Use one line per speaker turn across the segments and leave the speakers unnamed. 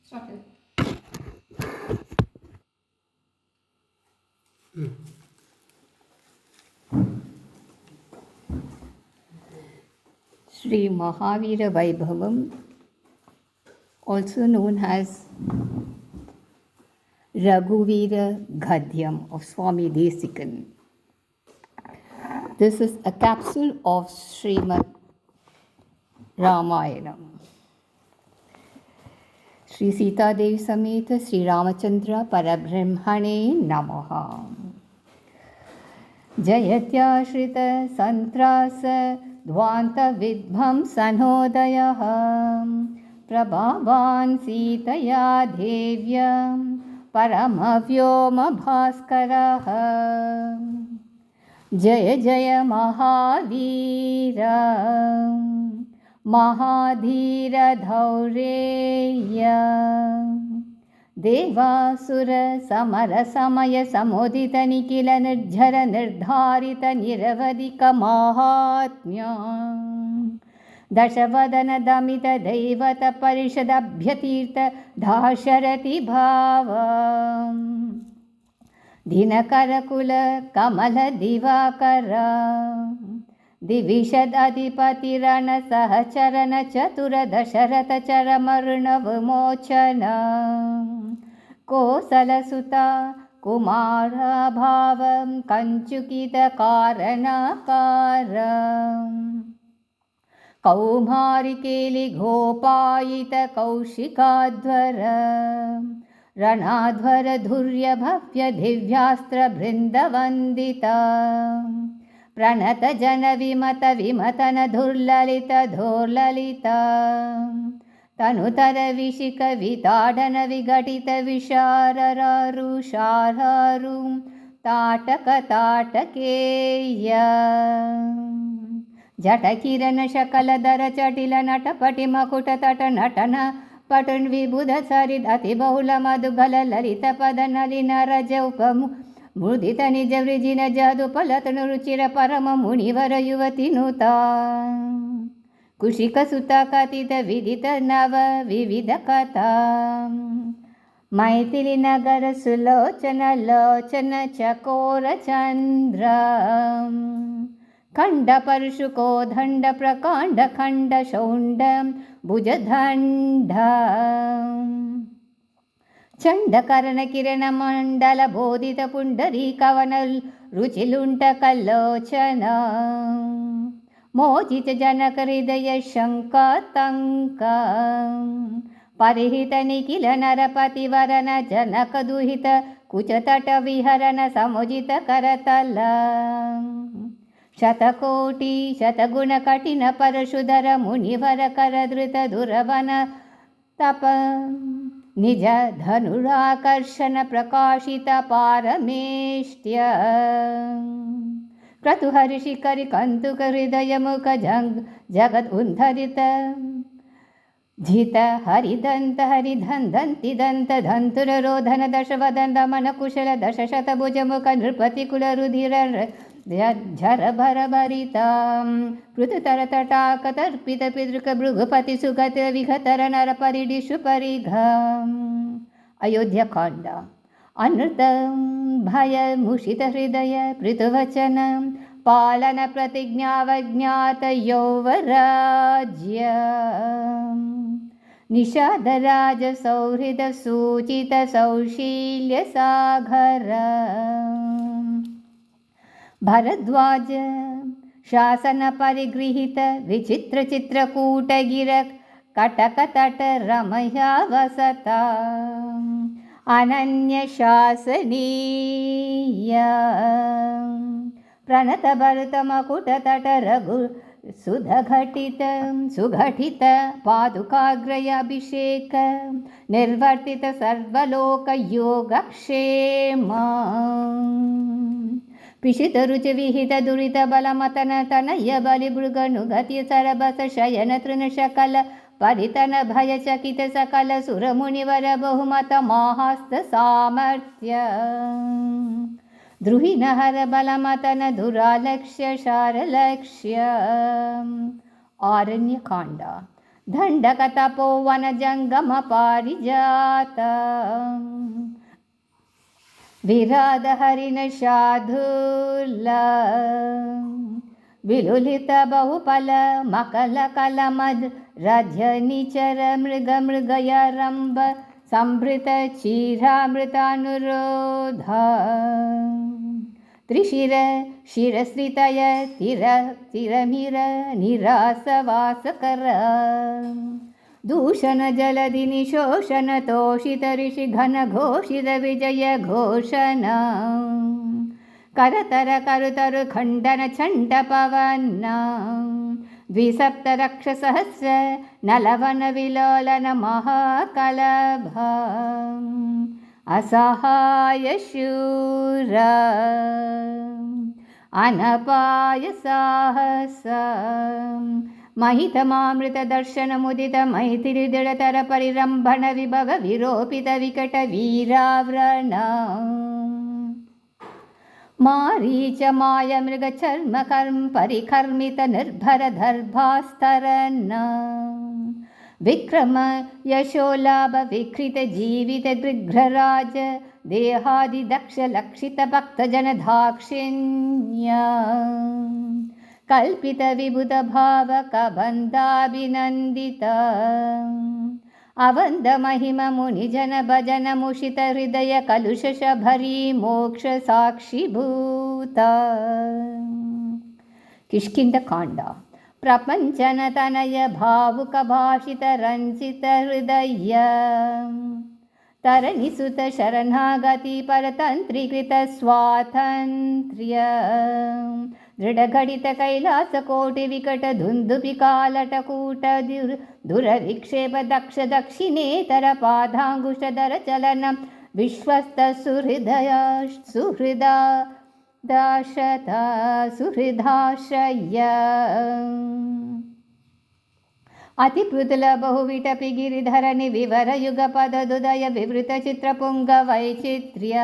Started. Sri Mahavira Vaibhavam, also known as Raghuvira Gadhyam of Swami Desikan. This is a capsule of Srimad Ramayana. Sri Sita Devi Sameta Sri Ramachandra Parabrahmane Namaha. Jayatya Santrasa Dvanta Vidbham Sanodayah Prabhavan Sitaya Devyam Paramavyoma Bhaskaraha. Jaya Jaya Mahavira Mahadhira Dhaureya Devasura Samara Samaya Samodita Nikila Nirjara Nirdharita Niravadika Mahatmya Dashavadana Damita Devata Parishadabhyatirtha Dhasharati Bhavam Dinakarakula Kamala Divakara Divishad Adipatirana Sahacharana Chatura Dasharata Charamaruna Vimochana Kosala Sutta Kumara Bhavam Kanchukita Karanakaram Kaumarikeli Gopayita Kaushikadvara Ranadvara Dhurya Bhavya Divyastra Brindavandita Pranata Jana Vimata Vimatana Dhurlalita Dhurlalita Tanutara Vishika Vitadana Vigatita Visharararu Shararu Tataka Tatakeya Jatakirana Shakaladara Chatila Natapati Makuta Tata Natana Patun Vibudha Saridati Bahula Madhugala Lalita Padanalina Raja Upamu Mudita Nija Vrijina Jadu Palatanu Ruchira Parama Munivara Yuvati Nuta Kushika Sutta Katita Vidita Nava Vivida Kata Maitili Nagara Sulochana Lochana Chakora Chandra Khanda Parshuko Dhanda Prakanda Khanda Shondam Bhujadhanda Chandakarana Kirana Mandala Bodhita Pundari Kavanal Ruchilunta Kalochana Mojita Janakaridaya Shankatanka Parihita Nikila Narapati Varana Janakaduhita Kuchatata Viharana Samojita Karatala Shatakoti Shataguna Katina Parashudara Munivara Karadrita Duravana Tapa Nija Dhanurakarshana Prakashita Parameshtya Kratuhari Shikari Kantuka Hridayamukha Jagat Undharita Jita Haridanta Haridhandanti Danta Dhantura Rodhana Dashavadanda Manakushala Dashashata Bujamukha Nrpati Kula Rudhira Jharabhara Bharita Prutaratata Katarpita Pidruka Brugapati Sugata Vihatara Naraparidishu Parigha Ayodhya Khanda Anurtam Bhaya Mushita Hridaya Prituvachana Palana Pratigna Vajnata Yovarajya Nishadaraja Saurhida Suchita Saushilya Saghara Bharadwaj Shasana Parigrihita Vichitra Chitrakuta Girak Katakatata Ramaya Vasata Ananya Shasaniya Pranata Bharata Makuta Tata Raghu Sughatita Padukagraya Abhisheka Nirvartita Sarvaloka Yogakshema Pishita Rucha Vihita Durita Balamatana Tanaya Bali Bruganu Gati Sarabasa Shayana Trina Shakala Paritana Bhaya Chakita Sakala Suramunivara Bahumata Mahasta Samarthya Druhinahara Balamatana Duralakshya Sharalakshya Aranya Kanda दण्डकतपोवनजङ्गमपारिजात विराधहरिणशार्दूल विलुलित बहुफल मकलकलमद रजनिचर मृगमृगयारम्भ संभृत क्षीरामृतानुरोध त्रिशिर शिरश्रितय तिरमिर निरासवासकर दूषण जलधि निशोषण तोषित ऋषि घन घोषित विजय घोषण करतर करुतर खण्डन छण्ड पवन द्विसप्त रक्षसहस्र नलवन विलोलन महाकलभ असहाय शूर अनपाय साहस महितमामृत दर्शन मुदित मैथिलीदृढतर परिरम्भण विभव विरोपित विकट वीराव्रण मारीच माय मृग चर्म कर्म परिकर्मित निर्भर दर्भास्तरन विक्रम यशोलाभ विकृत जीवित गृघ्रराज देहादि दक्ष लक्षित भक्त जन दाक्षिण्य कल्पित विबुध भावक बन्धाभिनन्दित अवन्द महिम मुनिजन भजन मुषित हृदय कलुष भरी मोक्ष साक्षीभूत किष्किन्धकाण्ड प्रपञ्चन तनय भावुक भाषित रञ्जित हृदय तरणिसुत शरणागति परतन्त्रीकृत स्वातन्त्र्य दृढघटित कैलास कोटि विकट धुन्दुभिकालटकूट दुरविक्षेप दक्ष दक्षिणेतर पादाङ्गुष्ठधर चलनं विश्वस्त सुहृदाश्रय अतिपृतुल बहुविटपि गिरिधरनि विवर युगपदुदय विवृत चित्रपुङ्ग वैचित्र्य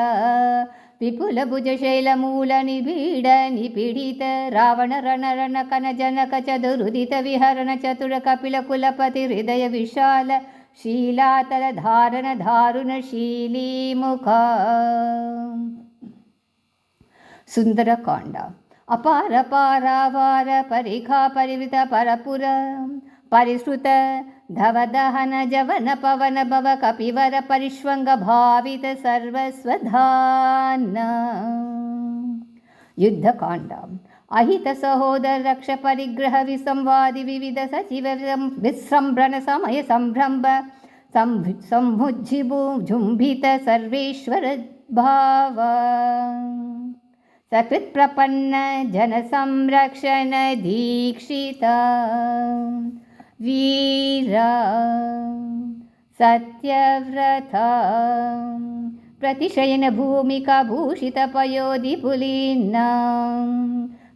विपुल भुज शैलमूल निबीड निपीडित रावण रण कन जनक चतुरुदित विहरण चतुर कपिल कुलपति हृदय विशाल शीलातल धारण दारुण शीली मुख सुंदरकांड अपार पारावार परिखा परिवृत परपुर परिश्रुत धव दहन जवन पवन भव कपिवर परिष्वंग भावित सर्वस्वधान युद्धकांड अहित सहोदर रक्ष परिग्रह विसंवादि विविध सचिव विस्रंभ्रण समय संभ्रंभ संभुज्जिभुजुंभित सर्वेश्वर भाव सकृत प्रपन्न जन संरक्षण दीक्षिता वीरा सत्यव्रता प्रतिशयन भूमिका भूषित पयोधि पुलीना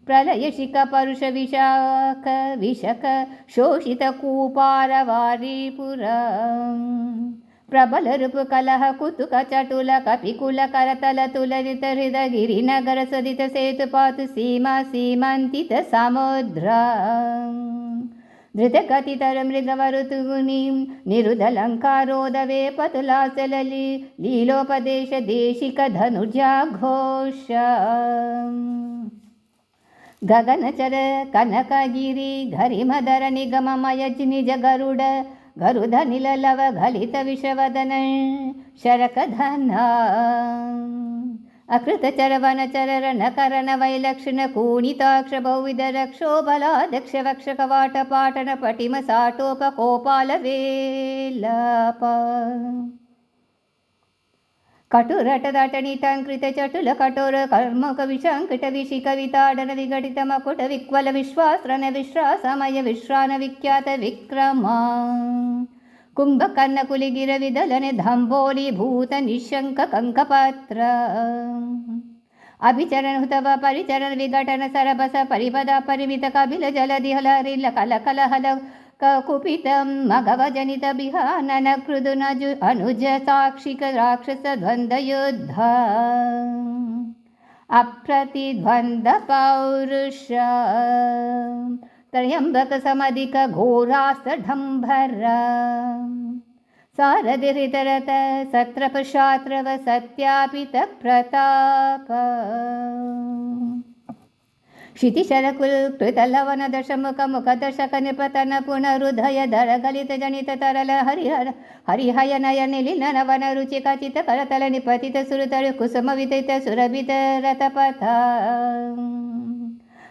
प्रलयशिक परुष विशाख विशक शोषित कूपार वारीपुर प्रबल रूप कलह कुतुक चटुल कपिकुल करतल तुलरित हृदय गिरिनगर सदित सेतुपात सीमा सीमांतित समुद्र धृतगतितर मृगवरुतुनीं निरुधलङ्कारोदवे पतुलासलली लीलोपदेश देशिक धनुर्जाघोष गगनचर कनकगिरि घरिमधर निगममय निज गरुड गरुध निललव घलित विषवदन शरकधना अकृत चरवन चरण करण वैलक्षण कूणिताक्ष बहुविध रक्षोबलाध्यक्ष वक्ष कवाट पाटन पटिम साटोप कोपाल वेलप कटुरटदटनिटङ्कृत चटुल कठोर कर्मक विशङ्कट विशिक विताडन विघटित मकुट विक्वल विश्वास्रन विश्रासमय विश्रान विख्यात विक्रमा कुंभकर्ण कुलिगिर विदलन धंबोली भूत निशंक कंकपत्र अभिचरण हुतव परिचरण विघटन सरबस परिपद परिमित कबिल जलधि हलरिल कल कलहल कुपित मघव जनित बिहानन कृदुन अनुज साक्षिक राक्षस द्वंद्व युद्ध अप्रतिद्वंद पौरुष त्रयम्बकसमधिक घोरास्तढम्बर सारथिरितरत सत्रपशात्रव सत्यापितप्रताप क्षितिशरकुलकृतलवनदशमुखमुखदशकनिपतन पुनरुदय धरगलितजनिततरल हरिहयनयनलिननवनरुचिकचितकरतलनिपतितसुरतरुकुसुमविदितसुरभितरतपथा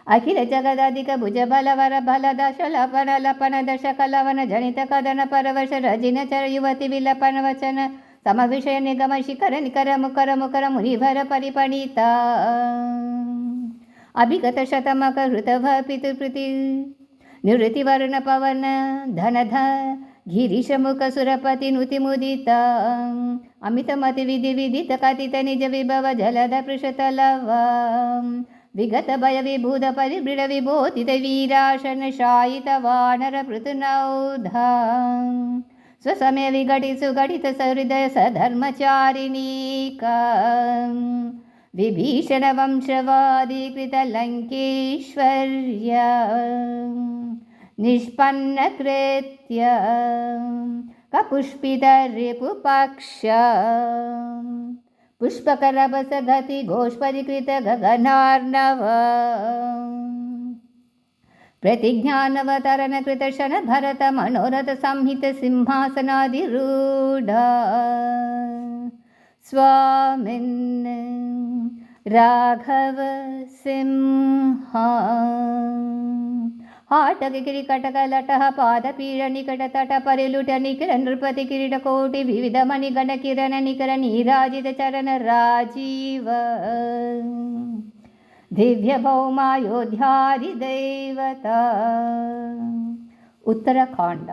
अखिल जगदाधिक भुजबलवर बलदशलपन दशकलवन जनित कदन परवश रजिन चर युवति विलपन वचन समविषय निगम शिखर निकर मुकर मुकर मुनिभर परिपणिता अभिगत शतमक हृतभ पितृप्रीति निवृत्तिवर्ण पवन धनध गिरीशमुख सुरपति नुति मुदिता अमितमति विधि विदित कथित निज विभव जलद पृषतलव विगत भय विभूत परिबृढ विभूतित वीराशन शायित वानर पृथुनौधा स्वसमय विघटित सुघटित सहृदय सधर्मचारिणीका विभीषण वंशवादीकृत लंकेश्वर्य निष्पन्न कृत्य कपुष्पित रिपुपक्ष पुष्पकरभस गति घोषपरिकृत गगनार्णव प्रतिज्ञानवतरण कृत शन भरत मनोरथ संहित सिंहासनाधिरूढ स्वामिन् राघव सिंह हाटक किरीकटक लटः पादपीड निकट तट परिलुट निकिर नृपति किरीट कोटि विविध मणिगण किरण निकर नीराजित चरण राजीव दिव्य भौमायोध्यादिदेवता उत्तराखंड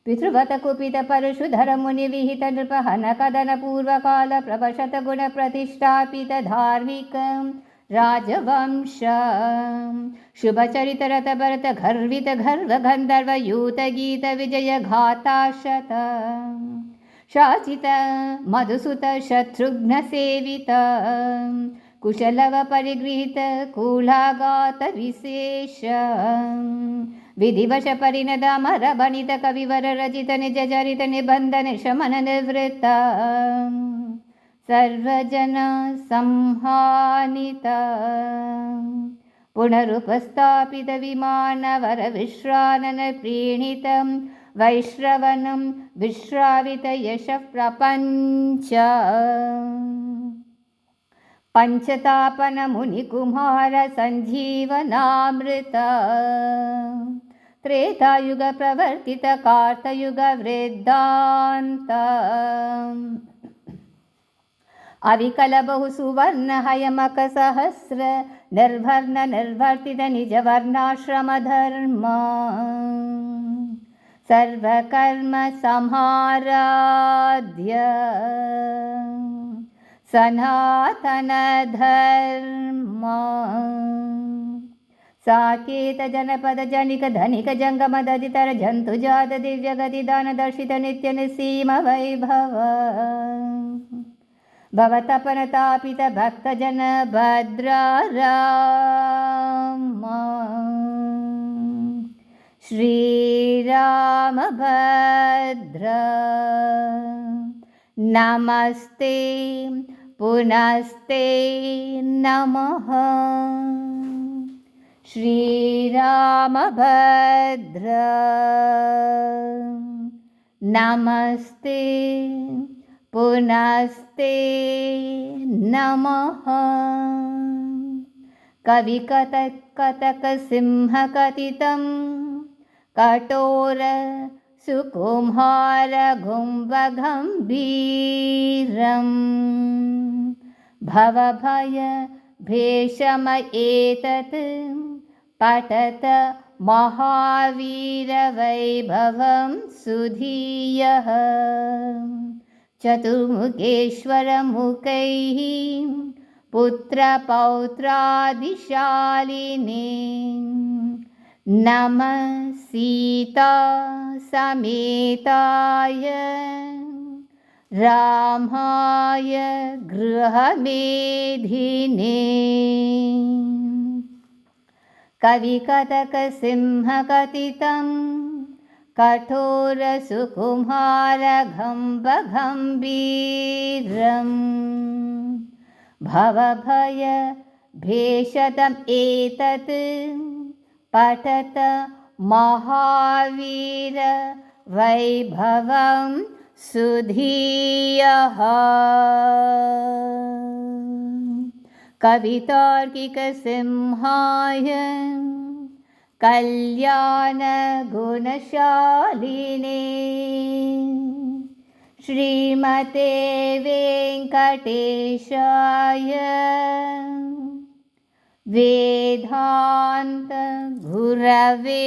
पितृवत कुपित परशुधर मुनि विहित नृपहन कदन पूर्वकाल प्रभशत गुण प्रतिष्ठापित धार्मिक राजवंश शुभचरित रत भरत गर्वित गर्व गंधर्व यूत गीत विजय घाताशत शाचित मधुसुत शत्रुघ्न सेवित कुशलव परिगृहीत कुलागात विशेष विधिवश परिणत अमर बनित कविवर रचित निज चरित निबंधन शमन निवृत्त सर्वजन संहानित पुनरुपस्थापित विमानवर विश्रानन प्रीणित वैश्रवणं विश्रावित यश प्रपंच पंचतापन मुनिकुमार संजीवनामृत त्रेतायुग प्रवर्तित कार्तयुग वृद्धान्त अविकल बहु सुवर्ण हयमक सहस्र निर्वर्ण निर्वर्तित निज वर्णाश्रम धर्म सर्वकर्म संहाराध्य सनातन धर्म साकेत जनपद जनिक धनिक जंगम ददितर जंतु जात दिव्य गति दान दर्शित नित्य निसीम वैभव भवतपन तापित भक्त जन भद्राराम श्रीराम भद्र नमस्ते पुनस्ते नमः श्रीरामभद्र नमस्ते पुनस्ते नमः कविकतक सिंहकथितं कठोर सुकुम्हार गुम्बगम्भीरं भवभय भेषम एतत् पठत महावीरवैभवं सुधीयः चतुर्मुखेश्वरमुखैः पुत्रपौत्रादिशालिने नमः सीता समेताय रामाय गृहमेधिने कविकतकसिंहकथितं कठोरसुकुमारघम्बगम्भीरम् भवभयभेषजम् एतत् पठत महावीर वैभवं सुधीयः कवितार्किकसिंहाय कल्याणगुणशालिने श्रीमते वेङ्कटेशाय वेदान्त गुरवे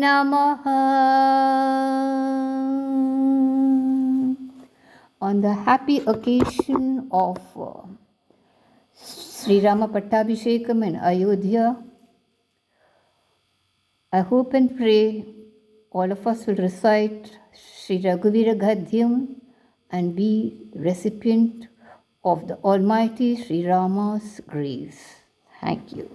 नमः. On the happy occasion of Sri Rama Pattabhishekam in Ayodhya, I hope and pray all of us will recite Sri Raghuvira Gadhyam and be recipient of the Almighty Sri Rama's grace. Thank you.